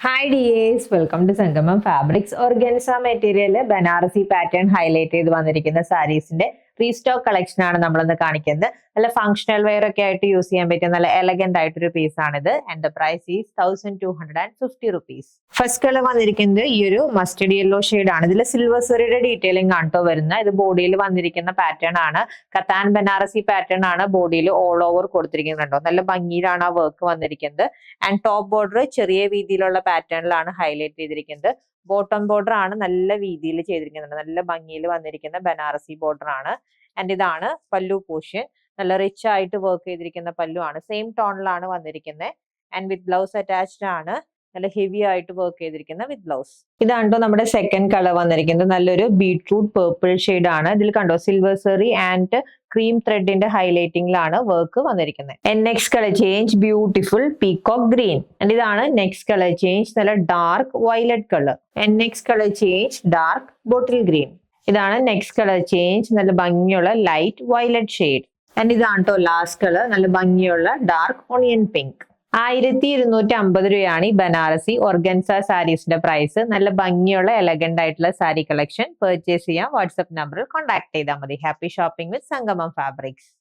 Hi DAs, welcome to Sangamam Fabrics. Organza material Banarasi pattern highlighted വന്നിരിക്കുന്ന സാരീസിന്റെ restock collection ആണ് നമ്മളിന്ന് കാണിക്കുന്നത്. നല്ല ഫങ്ഷണൽ വെയർ ഒക്കെ ആയിട്ട് യൂസ് ചെയ്യാൻ പറ്റിയ നല്ല എലഗന്റ് ആയിട്ടൊരു പീസ് ആണിത്. And the price is 1250 rupees. First colour വന്നിരിക്കുന്നത് ഈ ഒരു മസ്റ്റർഡ് യെല്ലോ ഷെയ്ഡ് ആണ്. ഇതിൽ സിൽവർ സെറിയുടെ ഡീറ്റെയിലിംഗ് ആണ് ട്ടോ വരുന്നത്. ഇത് ബോഡിയിൽ വന്നിരിക്കുന്ന പാറ്റേൺ ആണ്. കത്താൻ ബനാറസി പാറ്റേൺ ആണ് ബോഡിയിൽ ഓൾ ഓവർ കൊടുത്തിരിക്കുന്നുണ്ടോ. നല്ല ഭംഗിയിലാണ് ആ വർക്ക് വന്നിരിക്കുന്നത്. ആൻഡ് ടോപ്പ് ബോർഡർ ചെറിയ വീതിയിലുള്ള പാറ്റേണിലാണ് ഹൈലൈറ്റ് ചെയ്തിരിക്കുന്നത്. ബോട്ടം ബോർഡർ ആണ് നല്ല വീതിയിൽ ചെയ്തിരിക്കുന്നത്. നല്ല ഭംഗിയിൽ വന്നിരിക്കുന്ന ബനാറസി ബോർഡർ ആണ്. ആൻഡ് ഇതാണ് പല്ലു പോർഷൻ. നല്ല റിച്ച് ആയിട്ട് വർക്ക് ചെയ്തിരിക്കുന്ന പല്ലു ആണ്. സെയിം ടോണിലാണ് വന്നിരിക്കുന്നത്. ആൻഡ് വിത്ത് ബ്ലൗസ് അറ്റാച്ച്ഡ് ആണ്. നല്ല ഹെവി ആയിട്ട് വർക്ക് ചെയ്തിരിക്കുന്ന വിത്ത് ബ്ലൗസ്. ഇതാണ് ട്ടോ നമ്മുടെ സെക്കൻഡ് കളർ വന്നിരിക്കുന്നത്. നല്ലൊരു ബീട്രൂട്ട് പേർപ്പിൾ ഷെയ്ഡ് ആണ്. ഇതിൽ കണ്ടോ സിൽവർ സെറി ആൻഡ് ക്രീം ത്രെഡിന്റെ ഹൈലൈറ്റിംഗിലാണ് വർക്ക് വന്നിരിക്കുന്നത്. Next colour change beautiful peacock green. And ഇതാണ് നെക്സ്റ്റ് കളർ ചേഞ്ച് നല്ല dark violet colour. Next colour change dark bottle green. ഇതാണ് നെക്സ്റ്റ് കളർ ചേഞ്ച് നല്ല ഭംഗിയുള്ള ലൈറ്റ് വയലറ്റ് ഷെയ്ഡ്. ആൻഡ് ഇതാണ് ട്ടോ ലാസ്റ്റ് കളർ നല്ല ഭംഗിയുള്ള ഡാർക്ക് ഓണിയൻ പിങ്ക്. 1250 രൂപയാണ് ഈ ബനാറസി ഓർഗൻസ സാരീസിന്റെ പ്രൈസ്. നല്ല ഭംഗിയുള്ള എലഗന്റ് ആയിട്ടുള്ള സാരി കളക്ഷൻ പർച്ചേസ് ചെയ്യാൻ വാട്സ്ആപ്പ് നമ്പറിൽ കോൺടാക്ട് ചെയ്താൽ മതി. ഹാപ്പി ഷോപ്പിംഗ് വിത്ത് സംഗമം ഫാബ്രിക്സ്.